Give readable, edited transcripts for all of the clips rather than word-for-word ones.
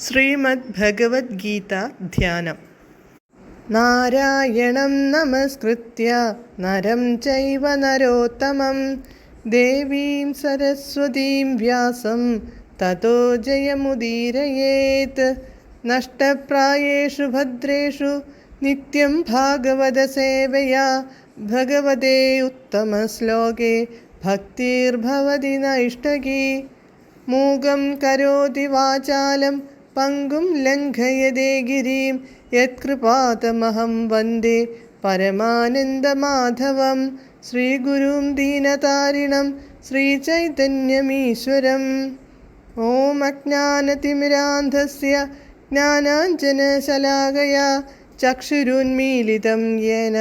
ശ്രീമദ് ഭഗവത്ഗീത ധ്യാനം. നാരായണം നമസ്കൃത്യ നരം ചൈവ നരോത്തമം ദേവീം സരസ്വതീം വ്യാസം തതോ ജയമുദീരയേത്. നഷ്ടപ്രായേഷു ഭദ്രേഷു നിത്യം ഭാഗവത സേവയാ ഭഗവതേ ഉത്തമശ്ലോകേ ഭക്തിർഭവതി നൈഷ്ടകീ. മൂകം കരോതി വാചാലം പങ്കും ലംഘയതേ ഗിരിം യത്കൃപാതമഹം വന്ദേ പരമാനന്ദമാധവം. ശ്രീഗുരും ദീനതാരിണം ശ്രീചൈതന്യമീശ്വരം. ഓം അജ്ഞാനതിമിരാന്ധസ്യ ജ്ഞാനാഞ്ജനശലാകയാ ചക്ഷുരുന്മീലിതം യേന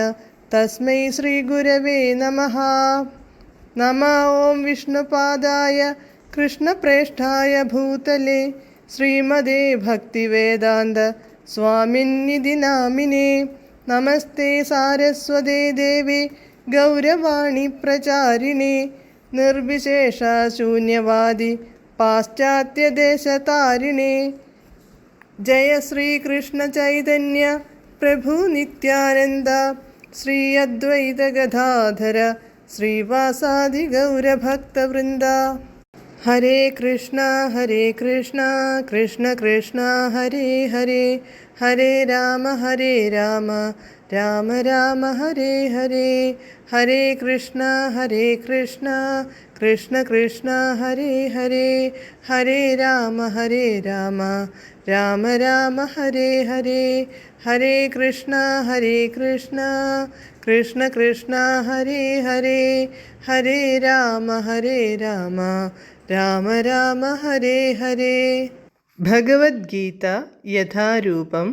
തസ്മൈ ശ്രീഗുരവേ നമഃ. നമഃ ഓം വിഷ്ണുപാദായ കൃഷ്ണപ്രേഷ്ഠായ ഭൂതലേ ശ്രീമദേ ഭക്തിവേദാന്ത സ്വാമിന്നിധി നാമിനേ. നമസ്തേ സാരസ്വതേ ദേവേ ഗൗരവാണി പ്രചാരിണേ നിർവിശേഷ ശൂന്യവാദി പാശ്ചാത്യദേശതാരിണേ. ജയ ശ്രീകൃഷ്ണ ചൈതന്യ പ്രഭു നിത്യാനന്ദ ശ്രീ അദ്വൈത ഗദാധര ശ്രീവാസാദി ഗൗരഭക്തവൃന്ദ. ഹരേ കൃഷ്ണ കൃഷ്ണ കൃഷ്ണ ഹരേ ഹരേ, ഹരേ രാമ രാമ രാമ ഹരേ ഹരേ. ഹരേ കൃഷ്ണ കൃഷ്ണ കൃഷ്ണ ഹരേ ഹരേ, ഹരേ രാമ രാമ രാമ ഹരേ ഹരേ. ഹരേ കൃഷ്ണ കൃഷ്ണ ഹരേ ഹരേ, ഹരേ രാമ രാമ ഹരേ ഹരേ. ഭഗവത്ഗീത യഥാരൂപം.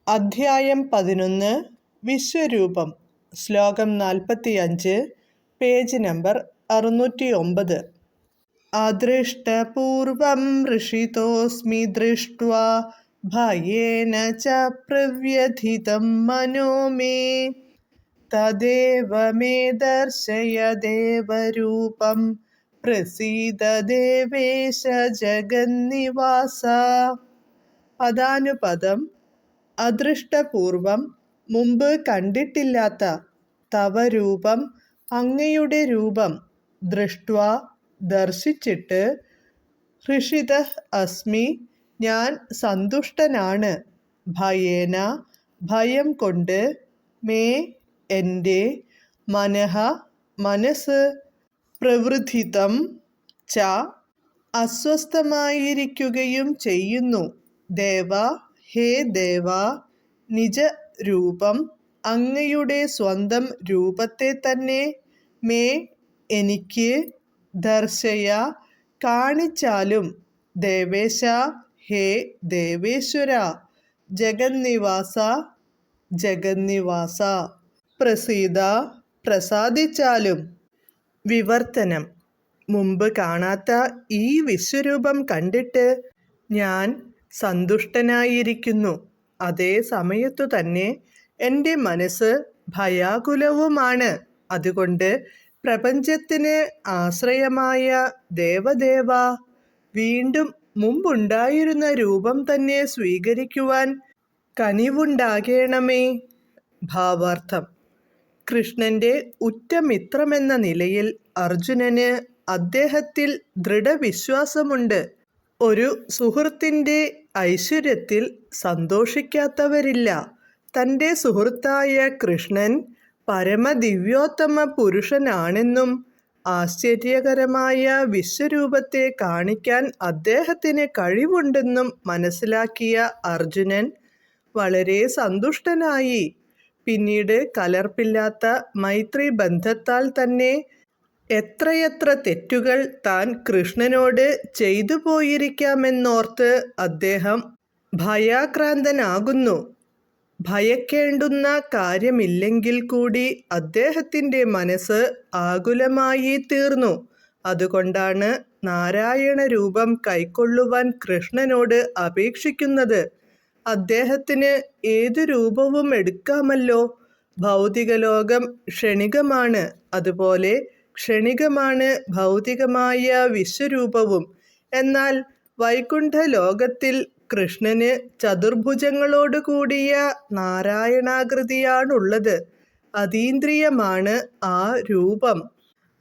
അധ്യായം 11. വിശ്വരൂപം. ശ്ലോകം 45. Page number 609. അദൃഷ്ടപൂർവം ഋഷിതോസ്മി ദൃഷ്ട്വാ ഭയേന ച പ്രവ്യഥിതം മനോ മേ തദേവ മേ ദർശയ ദേവരൂപം പ്രസീദ ദേവേശ ജഗന്നിവാസ. പദാനുപദം. അദൃഷ്ടപൂർവം, മുമ്പ് കണ്ടിട്ടില്ലാത്ത, തവ രൂപം, അങ്ങയുടെ രൂപം, ദൃഷ്ട്വാ, ദർശിച്ചിട്ട്, ഹൃഷിതഃ അസ്മി, ഞാൻ സന്തുഷ്ടനാണ്, ഭയേന, ഭയം കൊണ്ട്, മേ, എൻ്റെ, മനഃ, മനസ്സ്, പ്രവൃദ്ധിതം ച, അസ്വസ്ഥമായിരിക്കുകയും ചെയ്യുന്നു, ദേവ, ഹേ ദേവ, നിജ രൂപം, അങ്ങയുടെ സ്വന്തം രൂപത്തെ തന്നെ, മേ, എനിക്ക്, ദർശയ, കാണിച്ചാലും, ദേവേശ, ഹേ ദേവേശ്വര, ജഗന്നിവാസ, ജഗന്നിവാസ, പ്രസീദ, പ്രസാദിച്ചാലും. വിവർത്തനം. മുമ്പ് കാണാത്ത ഈ വിശ്വരൂപം കണ്ടിട്ട് ഞാൻ സന്തുഷ്ടനായിരിക്കുന്നു. അതേ സമയത്തു തന്നെ എൻ്റെ മനസ്സ് ഭയാകുലവുമാണ്. അതുകൊണ്ട് പ്രപഞ്ചത്തിന് ആശ്രയമായ ദേവദേവ, വീണ്ടും മുമ്പുണ്ടായിരുന്ന രൂപം തന്നെ സ്വീകരിക്കുവാൻ കനിവുണ്ടാകേണമേ. ഭാവാർത്ഥം. കൃഷ്ണന്റെ ഉറ്റമിത്രമെന്ന നിലയിൽ അർജുനന് അദ്ദേഹത്തിൽ ദൃഢവിശ്വാസമുണ്ട്. ഒരു സുഹൃത്തിൻ്റെ ഐശ്വര്യത്തിൽ സന്തോഷിക്കാത്തവരില്ല. തൻ്റെ സുഹൃത്തായ കൃഷ്ണൻ പരമദിവ്യോത്തമ പുരുഷനാണെന്നും ആശ്ചര്യകരമായ വിശ്വരൂപത്തെ കാണിക്കാൻ അദ്ദേഹത്തിന് കഴിവുണ്ടെന്നും മനസ്സിലാക്കിയ അർജുനൻ വളരെ സന്തുഷ്ടനായി. പിന്നീട് കലർപ്പില്ലാത്ത മൈത്രി ബന്ധത്താൽ തന്നെ എത്രയെത്ര തെറ്റുകൾ താൻ കൃഷ്ണനോട് ചെയ്തു പോയിരിക്കാമെന്നോർത്ത് അദ്ദേഹം ഭയാക്രാന്തനാകുന്നു. ഭയക്കേണ്ടുന്ന കാര്യമില്ലെങ്കിൽ കൂടി അദ്ദേഹത്തിൻ്റെ മനസ്സ് ആകുലമായി തീർന്നു. അതുകൊണ്ടാണ് നാരായണ രൂപം കൈക്കൊള്ളുവാൻ കൃഷ്ണനോട് അപേക്ഷിക്കുന്നത്. അദ്ദേഹത്തിന് ഏതു രൂപവും എടുക്കാമല്ലോ. ഭൗതികലോകം ക്ഷണികമാണ്, അതുപോലെ ക്ഷണികമാണ് ഭൗതികമായ വിശ്വരൂപവും. എന്നാൽ വൈകുണ്ഠ ലോകത്തിൽ കൃഷ്ണന് ചതുർഭുജങ്ങളോട് കൂടിയ നാരായണാകൃതിയാണുള്ളത്. അതീന്ദ്രിയമാണ് ആ രൂപം.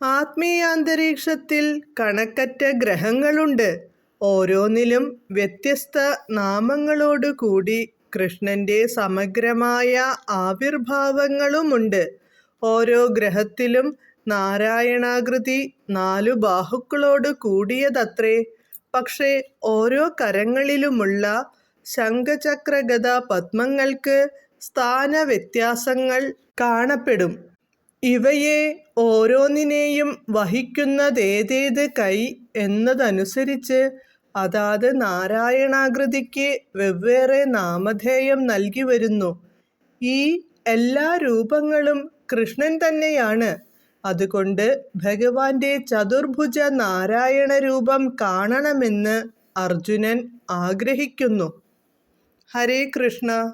ആത്മീയാന്തരീക്ഷത്തിൽ കണക്കറ്റ ഗ്രഹങ്ങളുണ്ട്. ഓരോന്നിലും വ്യത്യസ്ത നാമങ്ങളോട് കൂടി കൃഷ്ണന്റെ സമഗ്രമായ ആവിർഭാവങ്ങളുമുണ്ട്. ഓരോ ഗ്രഹത്തിലും നാരായണാകൃതി 4 ബാഹുക്കളോട് കൂടിയതത്രേ. പക്ഷേ ഓരോ കരങ്ങളിലുമുള്ള ശംഖചക്രഗദ പദ്മങ്ങൾക്ക് സ്ഥാനവ്യത്യാസങ്ങൾ കാണപ്പെടും. ഇവയെ ഓരോന്നിനെയും വഹിക്കുന്നതേതേത് കൈ എന്നതനുസരിച്ച് അതാത് നാരായണാകൃതിക്ക് വെവ്വേറെ നാമധേയം നൽകി വരുന്നു. ഈ എല്ലാ രൂപങ്ങളും കൃഷ്ണൻ തന്നെയാണ്. അതുകൊണ്ട് ഭഗവാന്റെ ചതുർഭുജ നാരായണ രൂപം കാണണമെന്ന് അർജുനൻ ആഗ്രഹിക്കുന്നു. ഹരേ കൃഷ്ണ.